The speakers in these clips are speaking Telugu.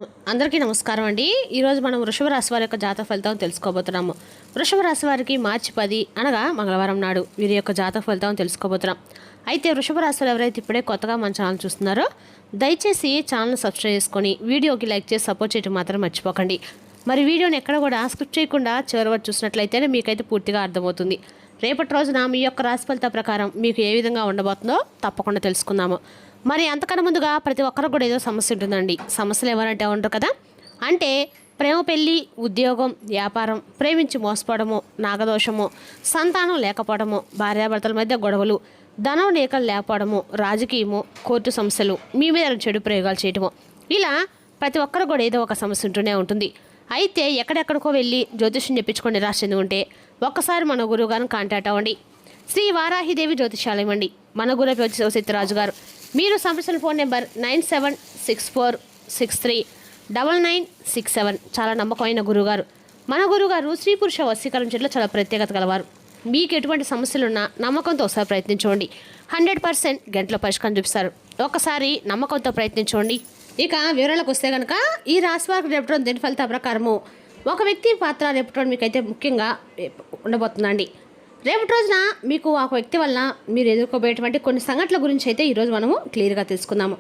అందరికీ నమస్కారం అండి. ఈరోజు మనం వృషభ రాశి వారి యొక్క జాతక ఫలితం తెలుసుకోబోతున్నాము. వృషభ రాశి వారికి మార్చి 10 అనగా మంగళవారం నాడు వీరి యొక్క జాతక ఫలితం తెలుసుకోబోతున్నాం. అయితే వృషభ రాశి వారు ఎవరైతే ఇప్పుడే కొత్తగా మన ఛానల్ చూస్తున్నారో దయచేసి ఛానల్ సబ్స్క్రైబ్ చేసుకొని వీడియోకి లైక్ చేసి సపోర్ట్ చేయడం మాత్రం మర్చిపోకండి. మరి వీడియోని ఎక్కడ కూడా స్కిప్ చేయకుండా చివరి వరకు చూసినట్లయితేనే మీకైతే పూర్తిగా అర్థమవుతుంది. రేపటి రోజున మీ యొక్క రాశి ఫలిత ప్రకారం మీకు ఏ విధంగా ఉండబోతుందో తప్పకుండా తెలుసుకుందాము. మరి అంతకన్నా ముందుగా ప్రతి ఒక్కరికి కూడా ఏదో సమస్య ఉంటుందండి. సమస్యలు ఎవరంటే ఉంటారు కదా, అంటే ప్రేమ, పెళ్ళి, ఉద్యోగం, వ్యాపారం, ప్రేమించి మోసపోవడము, నాగదోషము, సంతానం లేకపోవడము, భార్యాభర్తల మధ్య గొడవలు, ధనం లేఖలు లేకపోవడము, రాజకీయము, కోర్టు సమస్యలు, మీ మీద చెడు ప్రయోగాలు చేయటము, ఇలా ప్రతి ఒక్కరు కూడా ఏదో ఒక సమస్య ఉంటూనే ఉంటుంది. అయితే ఎక్కడెక్కడికో వెళ్ళి జ్యోతిష్యం చెప్పించుకొని నిరాశ చెందుకుంటే ఒక్కసారి మన గురువు గారిని కాంటాక్ట్ అవ్వండి. శ్రీ వారాహిదేవి జ్యోతిషాలయం అండి. మన గురువు వచ్చి సత్యరాజు గారు. మీరు సంప్రదించిన ఫోన్ నెంబర్ 9764639967. చాలా నమ్మకమైన గురువుగారు. మన గురువుగారు స్త్రీ పురుష వశీకరణ చెట్లు చాలా ప్రత్యేకత గలవారు. మీకు ఎటువంటి సమస్యలున్నా నమ్మకంతో ఒకసారి ప్రయత్నించండి. 100% గంటలో పరిష్కారం చూపిస్తారు. ఒకసారి నమ్మకంతో ప్రయత్నించండి. ఇక వివరాలకు వస్తే కనుక ఈ రాశి వారికి రేపటి దీని ఫలిత ప్రకారము ఒక వ్యక్తి పాత్ర రేపటి మీకైతే ముఖ్యంగా ఉండబోతుందండి. రేపటి రోజున మీకు ఒక వ్యక్తి వల్ల మీరు ఎదుర్కోబోయేటువంటి కొన్ని సంఘటనల గురించి అయితే ఈరోజు మనము క్లియర్గా తెలుసుకుందాము.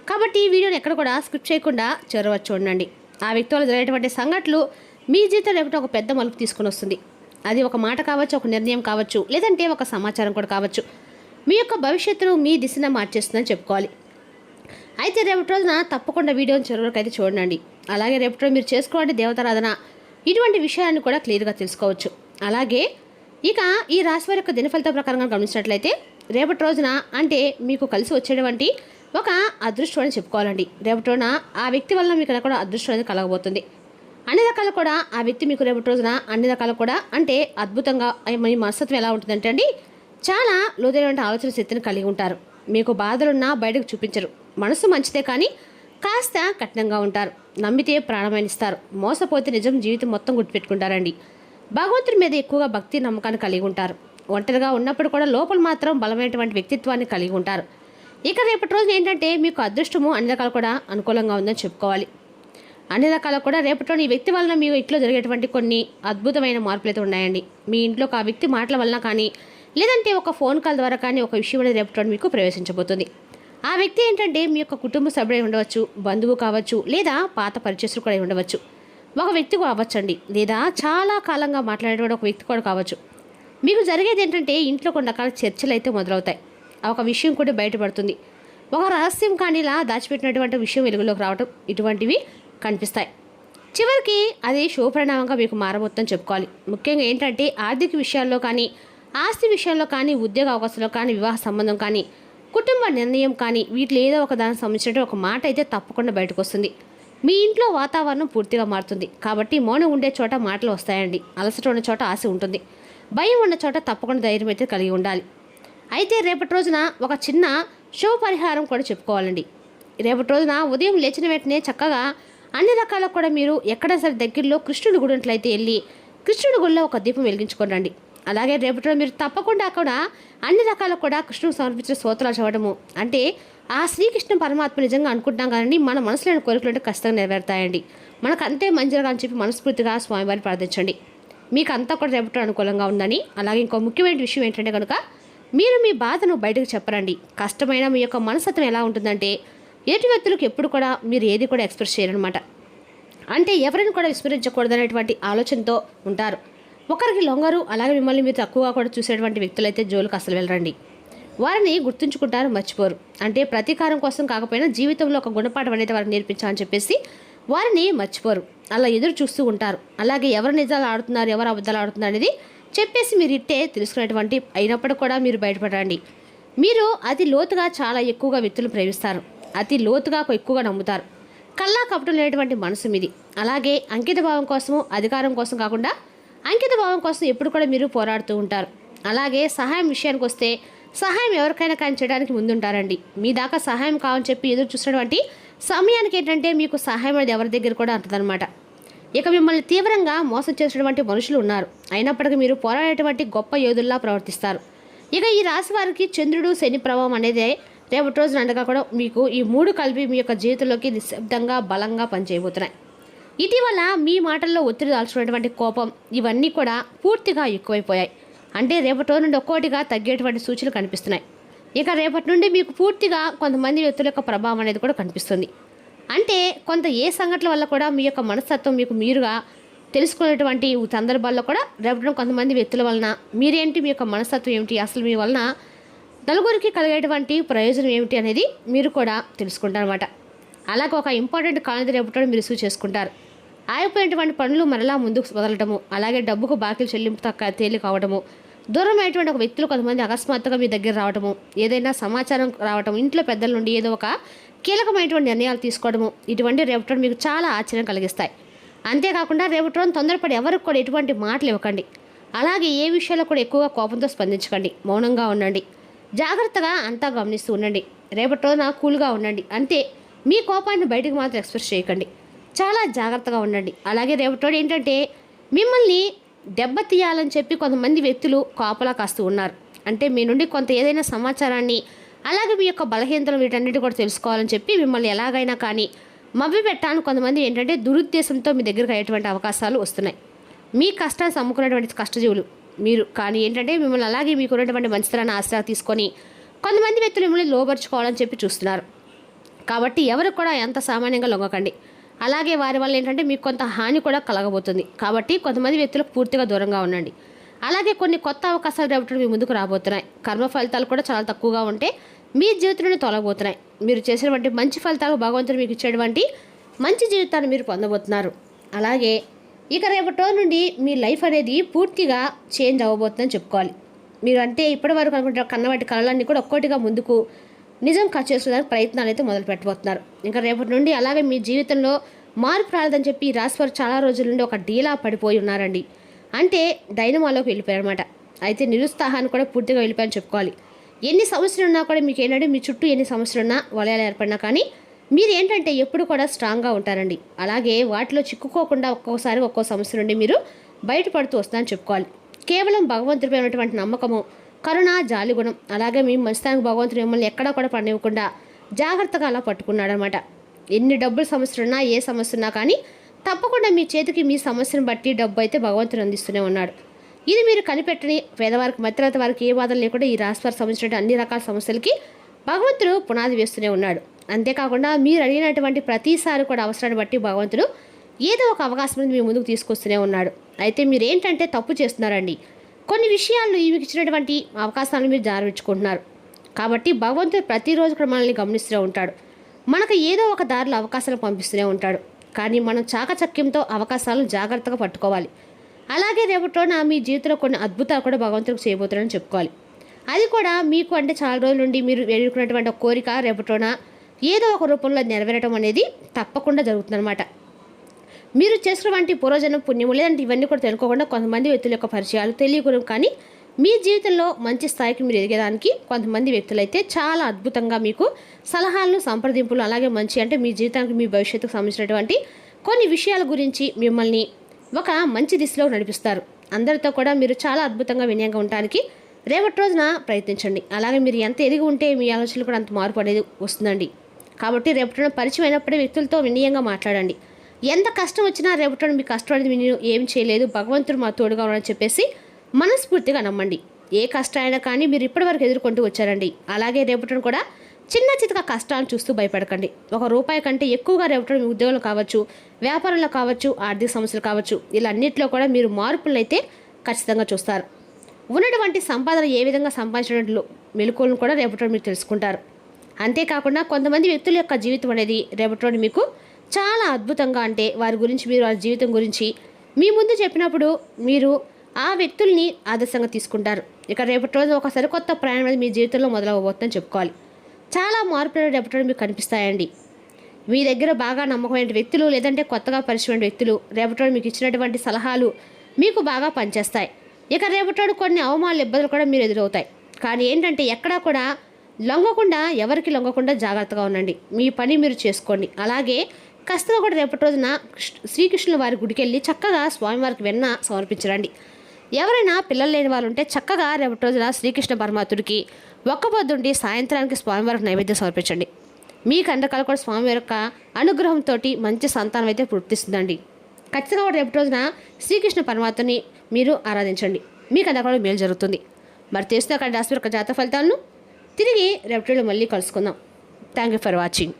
కాబట్టి ఈ వీడియోని ఎక్కడ కూడా స్కిప్ చేయకుండా చేరవచ్చు ఉండండి. ఆ వ్యక్తి వల్ల జరిగేటువంటి సంఘటనలు మీ జీవితం రేపటి ఒక పెద్ద మలుపు తీసుకుని వస్తుంది. అది ఒక మాట కావచ్చు, ఒక నిర్ణయం కావచ్చు, లేదంటే ఒక సమాచారం కూడా కావచ్చు. మీ యొక్క భవిష్యత్తును మీ దిశను మార్చేస్తుందని చెప్పుకోవాలి. అయితే రేపటి రోజున తప్పకుండా వీడియోని చివరికి అయితే చూడండి. అలాగే రేపటి రోజు మీరు చేసుకోవాలంటే దేవతారాధన, ఇటువంటి విషయాన్ని కూడా క్లియర్గా తెలుసుకోవచ్చు. అలాగే ఇక ఈ రాశి వారి యొక్క దినఫలిత ప్రకారంగా గమనించినట్లయితే రేపటి రోజున అంటే మీకు కలిసి వచ్చేటువంటి ఒక అదృష్టం అని చెప్పుకోవాలండి. రేపటి రోజున ఆ వ్యక్తి వల్ల మీకు కూడా అదృష్టం అనేది కలగబోతుంది. అన్ని రకాలు కూడా ఆ వ్యక్తి మీకు రేపటి రోజున అన్ని రకాలు కూడా అంటే అద్భుతంగా మీ మనస్తత్వం ఎలా ఉంటుందంటే అండి, చాలా లోతైన ఆలోచన శక్తిని కలిగి ఉంటారు. మీకు బాధలున్నా బయటకు చూపించరు. మనసు మంచిదే కానీ కాస్త కఠినంగా ఉంటారు. నమ్మితే ప్రాణమైనిస్తారు. మోసపోతే నిజం జీవితం మొత్తం గుర్తుపెట్టుకుంటారండి. భగవంతుడి మీద ఎక్కువగా భక్తి నమ్మకాన్ని కలిగి ఉంటారు. ఒంటరిగా ఉన్నప్పుడు కూడా లోపల మాత్రం బలమైనటువంటి వ్యక్తిత్వాన్ని కలిగి ఉంటారు. ఇక రేపటి రోజున ఏంటంటే మీకు అదృష్టము అన్ని రకాలు కూడా అనుకూలంగా ఉందని చెప్పుకోవాలి. అన్ని రకాలు కూడా రేపటి రోజున ఈ వ్యక్తి వలన మీ ఇంట్లో జరిగేటువంటి కొన్ని అద్భుతమైన మార్పులు అయితే ఉన్నాయండి. మీ ఇంట్లో ఆ వ్యక్తి మాటల వలన కానీ లేదంటే ఒక ఫోన్ కాల్ ద్వారా కానీ ఒక విషయం అనేది రేపటి రోజున మీకు ప్రవేశించబోతుంది. ఆ వ్యక్తి ఏంటంటే మీ యొక్క కుటుంబ సభ్యుడై ఉండవచ్చు, బంధువు కావచ్చు, లేదా పాత పరిచయస్తులు కూడా ఉండవచ్చు. ఒక వ్యక్తి కూడా అవ్వచ్చండి, లేదా చాలా కాలంగా మాట్లాడేటువంటి ఒక వ్యక్తి కూడా కావచ్చు. మీకు జరిగేది ఏంటంటే ఇంట్లో కొన్ని రకాల చర్చలు అయితే మొదలవుతాయి. ఒక విషయం కూడా బయటపడుతుంది. ఒక రహస్యం కానీ ఇలా దాచిపెట్టినటువంటి విషయం వెలుగులోకి రావటం, ఇటువంటివి కనిపిస్తాయి. చివరికి అది శుభపరిణామంగా మీకు మారబోతుందని చెప్పుకోవాలి. ముఖ్యంగా ఏంటంటే ఆర్థిక విషయాల్లో కానీ, ఆస్తి విషయంలో కానీ, ఉద్యోగ అవకాశాల్లో కానీ, వివాహ సంబంధం కానీ, కుటుంబ నిర్ణయం కానీ, వీటిలో ఏదో ఒక దానికి సంబంధించిన ఒక మాట అయితే తప్పకుండా బయటకు వస్తుంది. మీ ఇంట్లో వాతావరణం పూర్తిగా మారుతుంది. కాబట్టి మౌనం ఉండే చోట మాటలు వస్తాయండి. అలసట ఉన్న చోట ఆశ ఉంటుంది. భయం ఉన్న చోట తప్పకుండా ధైర్యం అయితే కలిగి ఉండాలి. అయితే రేపటి రోజున ఒక చిన్న శుభ పరిహారం కూడా చెప్పుకోవాలండి. రేపటి రోజున ఉదయం లేచిన వెంటనే చక్కగా అన్ని రకాలకు కూడా మీరు ఎక్కడ సరే దగ్గరలో కృష్ణుడి గుడి ఉన్నట్లయితే వెళ్ళి కృష్ణుడి గుడిలో ఒక దీపం వెలిగించుకోండి. అలాగే రేపటి రోజు మీరు తప్పకుండా అక్కడ అన్ని రకాలకు కూడా కృష్ణుడికి సమర్పించిన స్తోత్రాలు చదవడము, అంటే ఆ శ్రీకృష్ణ పరమాత్మ నిజంగా అనుకుంటున్నాం కానీ మన మనసులోని కోరికలు అంటే ఖచ్చితంగా నెరవేరుతాయండి. మనకు అంతే మంచి జరగాలని చెప్పి మనస్ఫూర్తిగా స్వామివారిని ప్రార్థించండి. మీకు అంతా కూడా రేపటి అనుకూలంగా ఉందని. అలాగే ఇంకో ముఖ్యమైన విషయం ఏంటంటే కనుక మీరు మీ బాధను బయటకు చెప్పరండి. కష్టమైన మీ యొక్క మనస్తత్వం ఎలా ఉంటుందంటే ఎదుటి వ్యక్తులకు ఎప్పుడు కూడా మీరు ఏది కూడా ఎక్స్ప్రెస్ చేయరనమాట. అంటే ఎవరిని కూడా విస్మరించకూడదనేటువంటి ఆలోచనతో ఉంటారు. ఒకరికి లొంగరు. అలాగే మిమ్మల్ని మీరు తక్కువగా కూడా చూసేటువంటి వ్యక్తులైతే జోలికి అసలు వెళ్ళరండి. వారిని గుర్తుంచుకుంటారు, మర్చిపోరు. అంటే ప్రతీకారం కోసం కాకపోయినా జీవితంలో ఒక గుణపాఠం అనేది వారికి నేర్పించాలని చెప్పేసి వారిని మర్చిపోరు. అలా ఎదురు చూస్తూ ఉంటారు. అలాగే ఎవరు నిజాలు ఆడుతున్నారు, ఎవరు అబద్ధాలు ఆడుతున్నారు అనేది చెప్పేసి మీరు ఇట్టే తెలుసుకునేటువంటి అయినప్పుడు కూడా మీరు బయటపడండి. మీరు అతి లోతుగా చాలా ఎక్కువగా వ్యక్తులు ప్రేమిస్తారు. అతి లోతుగా ఎక్కువగా నమ్ముతారు. కల్లా కపటం లేనటువంటి మనసు మీది. అలాగే అంకిత భావం కోసము, అధికారం కోసం కాకుండా అంకిత భావం కోసం ఎప్పుడు కూడా మీరు పోరాడుతూ ఉంటారు. అలాగే సహాయం విషయానికి వస్తే సహాయం ఎవరికైనా కానీ చేయడానికి ముందుంటారండి. మీ దాకా సహాయం కావాలని చెప్పి ఎదురు చూసినటువంటి సమయానికి ఏంటంటే మీకు సహాయం అనేది ఎవరి దగ్గర కూడా అంటదనమాట. ఇక మిమ్మల్ని తీవ్రంగా మోసం చేసినటువంటి మనుషులు ఉన్నారు. అయినప్పటికీ మీరు పోరాడేటువంటి గొప్ప యోధుల్లా ప్రవర్తిస్తారు. ఇక ఈ రాశి వారికి చంద్రుడు, శని ప్రభావం అనేది రేపటి రోజున అండగా కూడా మీకు ఈ 3 కలిపి మీ యొక్క జీవితంలోకి నిశ్శబ్దంగా బలంగా పనిచేయబోతున్నాయి. ఇటీవల మీ మాటల్లో ఒత్తిడి దాల్చుకున్నటువంటి కోపం ఇవన్నీ కూడా పూర్తిగా ఎక్కువైపోయాయి. అంటే రేపటి రోజు నుండి ఒక్కోటిగా తగ్గేటువంటి సూచనలు కనిపిస్తున్నాయి. ఇక రేపటి నుండి మీకు పూర్తిగా కొంతమంది వ్యక్తుల యొక్క ప్రభావం అనేది కూడా కనిపిస్తుంది. అంటే కొంత ఏ సంఘటనల వల్ల కూడా మీ యొక్క మనస్తత్వం మీకు మీరుగా తెలుసుకునేటువంటి సందర్భాల్లో కూడా రేపటి కొంతమంది వ్యక్తుల వలన మీరేంటి, మీ యొక్క మనస్తత్వం ఏమిటి, అసలు మీ వలన నలుగురికి కలిగేటువంటి ప్రయోజనం ఏమిటి అనేది మీరు కూడా తెలుసుకుంటారు అనమాట. అలాగే ఒక ఇంపార్టెంట్ కాలేజీ రేపటి మీరు రిసీవ్ చేసుకుంటారు. ఆగిపోయినటువంటి పనులు మరలా ముందుకు వదలటము, అలాగే డబ్బుకు బాకీలు చెల్లింపు తేలిక అవడము, దూరమైనటువంటి ఒక వ్యక్తులు కొంతమంది అకస్మాత్తుగా మీ దగ్గర రావడము, ఏదైనా సమాచారం రావటం, ఇంట్లో పెద్దల నుండి ఏదో ఒక కీలకమైనటువంటి నిర్ణయాలు తీసుకోవడము, ఇటువంటి రేపటి మీకు చాలా ఆశ్చర్యం కలిగిస్తాయి. అంతేకాకుండా రేపటి రోజు తొందరపడి ఎవరికి కూడా ఎటువంటి మాటలు ఇవ్వకండి. అలాగే ఏ విషయాల్లో కూడా ఎక్కువగా కోపంతో స్పందించకండి. మౌనంగా ఉండండి. జాగ్రత్తగా అంతా గమనిస్తూ ఉండండి. రేపటి రోజున కూల్గా ఉండండి. అంతే, మీ కోపాన్ని బయటకు మాత్రం ఎక్స్ప్రెస్ చేయకండి. చాలా జాగ్రత్తగా ఉండండి. అలాగే రేపటి రోజు ఏంటంటే మిమ్మల్ని దెబ్బతీయాలని చెప్పి కొంతమంది వ్యక్తులు కాపలా కాస్తూ ఉన్నారు. అంటే మీ నుండి కొంత ఏదైనా సమాచారాన్ని, అలాగే మీ యొక్క బలహీనతలు వీటన్నిటి కూడా తెలుసుకోవాలని చెప్పి మిమ్మల్ని ఎలాగైనా కానీ మభ్య పెట్టాలని కొంతమంది ఏంటంటే దురుద్దేశంతో మీ దగ్గరకు అయ్యేటువంటి అవకాశాలు వస్తున్నాయి. మీ కష్టాన్ని సమ్ముకున్నటువంటి కష్టజీవులు మీరు. కానీ ఏంటంటే మిమ్మల్ని అలాగే మీకు ఉన్నటువంటి మంచితనాన్ని ఆశ్రయ తీసుకొని కొంతమంది వ్యక్తులు మిమ్మల్ని లోబర్చుకోవాలని చెప్పి చూస్తున్నారు. కాబట్టి ఎవరికి కూడా ఎంత సామాన్యంగా లొంగకండి. అలాగే వారి వల్ల ఏంటంటే మీకు కొంత హాని కూడా కలగబోతుంది. కాబట్టి కొంతమంది వ్యక్తులకు పూర్తిగా దూరంగా ఉండండి. అలాగే కొన్ని కొత్త అవకాశాలు రేపటి మీ ముందుకు రాబోతున్నాయి. కర్మ ఫలితాలు కూడా చాలా తక్కువగా ఉంటే మీ జీవితంలోనే తొలగబోతున్నాయి. మీరు చేసినటువంటి మంచి ఫలితాలు భగవంతుడు మీకు ఇచ్చేటువంటి మంచి జీవితాన్ని మీరు పొందబోతున్నారు. అలాగే ఇక రేపటి రోజు నుండి మీ లైఫ్ అనేది పూర్తిగా చేంజ్ అవ్వబోతుందని చెప్పుకోవాలి. మీరు అంటే ఇప్పటి వరకు అనుకుంటారు కన్నవాటి కళలన్నీ కూడా ఒక్కోటిగా ముందుకు నిజం చేసుకోవడానికి ప్రయత్నాలు అయితే మొదలు పెట్టబోతున్నారు. ఇంకా రేపటి నుండి అలాగే మీ జీవితంలో మార్పు రాలేదని చెప్పి ఈ రాశివారు చాలా రోజుల నుండి ఒక డీలా పడిపోయి ఉన్నారండి. అంటే డైనమాలోకి వెళ్ళిపోయారనమాట. అయితే నిరుత్సాహాన్ని కూడా పూర్తిగా వెళ్ళిపోయారని చెప్పుకోవాలి. ఎన్ని సమస్యలు ఉన్నా కూడా మీకు ఏంటంటే మీ చుట్టూ ఎన్ని సమస్యలు ఉన్నా వలయాలు ఏర్పడినా కానీ మీరు ఏంటంటే ఎప్పుడు కూడా స్ట్రాంగ్గా ఉంటారండి. అలాగే వాటిలో చిక్కుకోకుండా ఒక్కోసారి ఒక్కో సమస్య నుండి మీరు బయటపడుతూ వస్తుందని చెప్పుకోవాలి. కేవలం భగవంతుడిపై ఉన్నటువంటి నమ్మకము, కరుణ, జాలిగుణం, అలాగే మీ మంచితానికి భగవంతుడు మిమ్మల్ని ఎక్కడా కూడా పనివ్వకుండా జాగ్రత్తగా అలా పట్టుకున్నాడనమాట. ఎన్ని డబ్బుల సమస్యలున్నా ఏ సమస్య ఉన్నా కానీ తప్పకుండా మీ చేతికి మీ సమస్యను బట్టి డబ్బు అయితే భగవంతుడు అందిస్తూనే ఉన్నాడు. ఇది మీరు కనిపెట్టని పేదవారికి, మధ్యతరగతి వారికి ఏ బాధలు లేకుండా ఈ రాశివారికి సంబంధించిన అన్ని రకాల సమస్యలకి భగవంతుడు పునాది వేస్తూనే ఉన్నాడు. అంతేకాకుండా మీరు అడిగినటువంటి ప్రతిసారి కూడా అవసరాన్ని బట్టి భగవంతుడు ఏదో ఒక అవకాశం మీ ముందుకు తీసుకొస్తూనే ఉన్నాడు. అయితే మీరు ఏంటంటే తప్పు చేస్తున్నారండి. కొన్ని విషయాల్లో మీకు ఇచ్చినటువంటి అవకాశాలను మీరు జారవించుకుంటున్నారు. కాబట్టి భగవంతుడు ప్రతిరోజు కూడా మనల్ని గమనిస్తూనే ఉంటాడు. మనకు ఏదో ఒక దారిలో అవకాశాలు పంపిస్తూనే ఉంటాడు. కానీ మనం చాకచక్యంతో అవకాశాలను జాగ్రత్తగా పట్టుకోవాలి. అలాగే రేపటిలోన మీ జీవితంలో కొన్ని అద్భుతాలు కూడా భగవంతుడికి చేయబోతున్నారని చెప్పుకోవాలి. అది కూడా మీకు అంటే చాలా రోజుల నుండి మీరు ఎదుర్కొన్నటువంటి ఒక కోరిక రేపటిలోన ఏదో ఒక రూపంలో నెరవేరడం అనేది తప్పకుండా జరుగుతుందన్నమాట. మీరు చేసినటువంటి పూర్వజన్మ పుణ్యము లేదంటే ఇవన్నీ కూడా తెలుసుకోకుండా కొంతమంది వ్యక్తుల యొక్క పరిచయాలు తెలియకూడదు. కానీ మీ జీవితంలో మంచి స్థాయికి మీరు ఎదిగేదానికి కొంతమంది వ్యక్తులు అయితే చాలా అద్భుతంగా మీకు సలహాలను, సంప్రదింపులు, అలాగే మంచి అంటే మీ జీవితానికి మీ భవిష్యత్తుకు సంబంధించినటువంటి కొన్ని విషయాల గురించి మిమ్మల్ని ఒక మంచి దిశలో నడిపిస్తారు. అందరితో కూడా మీరు చాలా అద్భుతంగా వినయంగా ఉండడానికి రేపటి రోజున ప్రయత్నించండి. అలాగే మీరు ఎంత ఎదిగి ఉంటే మీ ఆలోచనలు కూడా అంత మార్పు అనేది వస్తుందండి. కాబట్టి రేపటి రోజున పరిచయం అయినప్పుడే వ్యక్తులతో వినయంగా మాట్లాడండి. ఎంత కష్టం వచ్చినా రేపటి రోజున మీ కష్టం అనేది మీరు ఏం చేయలేదు, భగవంతుడు మా తోడుగా ఉన్నాడని చెప్పేసి మనస్ఫూర్తిగా నమ్మండి. ఏ కష్టాలైనా కానీ మీరు ఇప్పటివరకు ఎదుర్కొంటూ వచ్చారండి. అలాగే రేపటి కూడా చిన్న చితక కష్టాలను చూస్తూ భయపడకండి. ₹1 కంటే ఎక్కువగా రేపటి మీ ఉద్యోగంలో కావచ్చు, వ్యాపారంలో కావచ్చు, ఆర్థిక సమస్యలు కావచ్చు, ఇలా అన్నింటిలో కూడా మీరు మార్పులను అయితే ఖచ్చితంగా చూస్తారు. ఉన్నటువంటి సంపాదన ఏ విధంగా సంపాదించినట్లు మెలకువలను కూడా రేపటి మీరు తెలుసుకుంటారు. అంతేకాకుండా కొంతమంది వ్యక్తుల యొక్క జీవితం అనేది రేపటి మీకు చాలా అద్భుతంగా, అంటే వారి గురించి మీరు వారి జీవితం గురించి మీ ముందు చెప్పినప్పుడు మీరు ఆ వ్యక్తుల్ని ఆదర్శంగా తీసుకుంటారు. ఇక రేపటి రోజు ఒక సరికొత్త ప్రయాణం అనేది మీ జీవితంలో మొదలవబోతుందని చెప్పుకోవాలి. చాలా మార్పులు రేపటి మీకు కనిపిస్తాయండి. మీ దగ్గర బాగా నమ్మకమైన వ్యక్తులు లేదంటే కొత్తగా పరిచయమైన వ్యక్తులు రేపటి మీకు ఇచ్చినటువంటి సలహాలు మీకు బాగా పనిచేస్తాయి. ఇక రేపటి కొన్ని అవమానాలు, ఇబ్బందులు కూడా మీరు ఎదురవుతాయి. కానీ ఏంటంటే ఎక్కడా కూడా లొంగకుండా, ఎవరికి లొంగకుండా జాగ్రత్తగా ఉండండి. మీ పని మీరు చేసుకోండి. అలాగే ఖచ్చితంగా కూడా రేపటి రోజున శ్రీకృష్ణుల వారి గుడికి వెళ్ళి చక్కగా స్వామివారికి వెన్న సమర్పించరండి. ఎవరైనా పిల్లలు లేని వాళ్ళు ఉంటే చక్కగా రేపటి రోజున శ్రీకృష్ణ పరమాత్ముడికి ఒక్క పొద్దుండి సాయంత్రానికి స్వామివారికి నైవేద్యం సమర్పించండి. మీ కండకాలు కూడా స్వామి యొక్క అనుగ్రహంతో మంచి సంతానం అయితే పుట్టిస్తుందండి. ఖచ్చితంగా కూడా రేపు రోజున శ్రీకృష్ణ పరమాత్మని మీరు ఆరాధించండి. మీ కండకాలు మేలు జరుగుతుంది. మరి తెలుసుకున్న రాశి యొక్క జాతక ఫలితాలను తిరిగి రేపటిలో మళ్ళీ కలుసుకుందాం. Thank you for watching.